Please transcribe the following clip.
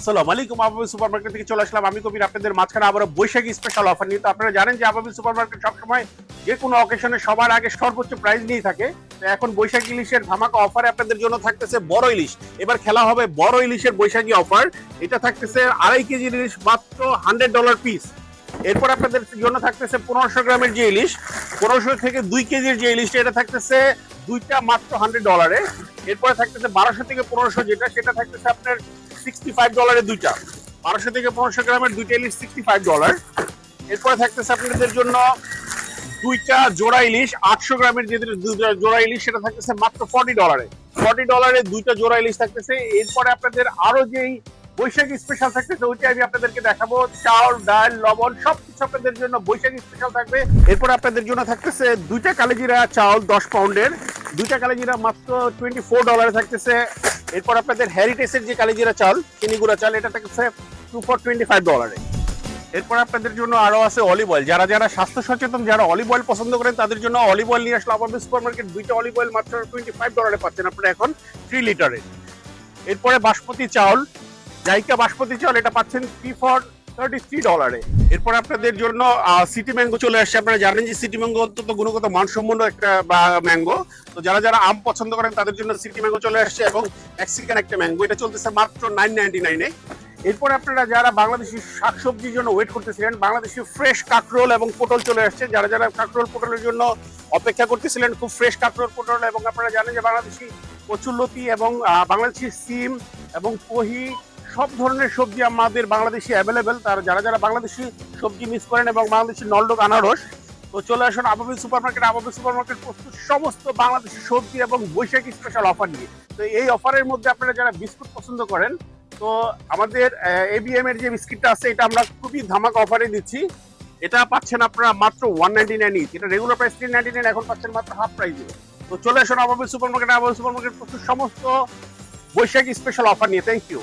আসসালামু আলাইকুম। আবাবিল সুপারমার্কেট থেকে চলে আসলাম আমি কবির, আপনাদের মাঝখানে আবার বৈশাখী স্পেশাল অফার নিয়ে। তো আপনারা জানেন যে আবাবিল সুপারমার্কেট সবসময় যে কোনো অকেশনে সবার আগে সর্বোচ্চ প্রাইস নিয়ে থাকে। তো এখন বৈশাখী ইলিশের ধামাকা অফারে আপনাদের জন্য থাকতেছে বড় ইলিশ। এবার খেলা হবে বড় ইলিশের বৈশাখী অফার। এটা থাকতেছে 2.5 কেজি ইলিশ মাত্র $100 পিস। এরপর আপনাদের জন্য থাকতেছে 1500 গ্রামের যে ইলিশ, 1500 থেকে 2 কেজির যে ইলিশটা, এটা থাকতেছে দুইটা মাত্র $100। এরপরে থাকতেছে 1200 থেকে 1500 যেটা, সেটা থাকতেছে আপনার $65 দুইটা। 1200 থেকে 1500 গ্রামের দুইটা ইলিশ $65। এরপরে থাকতেছে আপনাদের জন্য দুইটা জোড়া ইলিশ 800 গ্রামের যে জোড়া ইলিশ, সেটা থাকতেছে মাত্র $40। $40 দুইটা জোড়া ইলিশ থাকতেছে। এরপরে আপনাদের আরো যেই বৈশাখী স্পেশাল থাকতেছে ওইটা আমি আপনাদেরকে দেখাবো। চাল, ডাল, লবণ সবকিছু আপনাদের জন্য বৈশাখী স্পেশাল থাকবে। এরপর আপনাদের জন্য থাকতেছে দুইটা কালিজিরা চাল 10 পাউন্ডের, দুইটা কালিজিরা মাত্র $24 থাকতেছে। এরপর আপনাদের হেরিটেজের যে কালিজিরা চাল, চিনিগুড়া চাল, এটা থাকতেছে $25। এরপর আপনাদের জন্য আরো আছে অলিভ অয়েল। যারা যারা স্বাস্থ্য সচেতন, যারা অলিভ অয়েল পছন্দ করেন, তাদের জন্য অলিভ অয়েল নিয়ে আসলো আবাবিল সুপারমার্কেট। দুইটা অলিভ অয়েল মাত্র $25 পাচ্ছেন আপনারা এখন 3 লিটারে। এরপরে বাসমতি চাউল, জাইকা বাসমতি চাউল, এটা পাচ্ছেন 3 for $33। এরপর আপনাদের জন্য সিটি ম্যাঙ্গো চলে আসছে। আপনারা জানেন যে সিটি ম্যাঙ্গো অত্যন্ত গুণগত মানসম্পন্ন একটা ম্যাঙ্গো। তো যারা যারা আম পছন্দ করেন তাদের জন্য সিটি ম্যাঙ্গো চলে আসছে, এবং মেক্সিকান একটা ম্যাঙ্গো, এটা চলতেছে মাত্র $9.99-এ। এরপর আপনারা যারা বাংলাদেশি শাকসবজির জন্য ওয়েট করতেছিলেন, বাংলাদেশি ফ্রেশ কাঁকরোল এবং পটল চলে আসছে। যারা যারা কাঁকরোল পটলের জন্য অপেক্ষা করতেছিলেন, খুব ফ্রেশ কাঁকরোল পটল, এবং আপনারা জানেন যে বাংলাদেশি কচুরলতি এবং বাংলাদেশি সিম এবং কহি সব ধরনের সবজি আমাদের বাংলাদেশি অ্যাভেলেবেল। তার যারা যারা বাংলাদেশি সবজি মিস করেন এবং বাংলাদেশি নলডোক আনারস, তো চলে আসুন আবাবিল সুপারমার্কেট। আবাবিল সুপারমার্কেট প্রস্তুত সমস্ত বাংলাদেশি সবজি এবং বৈশাখী স্পেশাল অফার নিয়ে। তো এই অফারের মধ্যে আপনারা যারা বিস্কুট পছন্দ করেন, তো আমাদের এবিএম এর যে বিস্কিটটা আছে, এটা আমরা খুবই ধামাকা অফারে দিচ্ছি। এটা পাচ্ছেন আপনারা মাত্র $199 ইচ। এটা রেগুলার প্রাইস $399, এখন পাচ্ছেন মাত্র হাফ প্রাইসে। তো চলে আসুন আবাবিল সুপারমার্কেট। আবাবিল সুপারমার্কেট প্রস্তুত সমস্ত বৈশাখী স্পেশাল অফার নিয়ে। Thank you.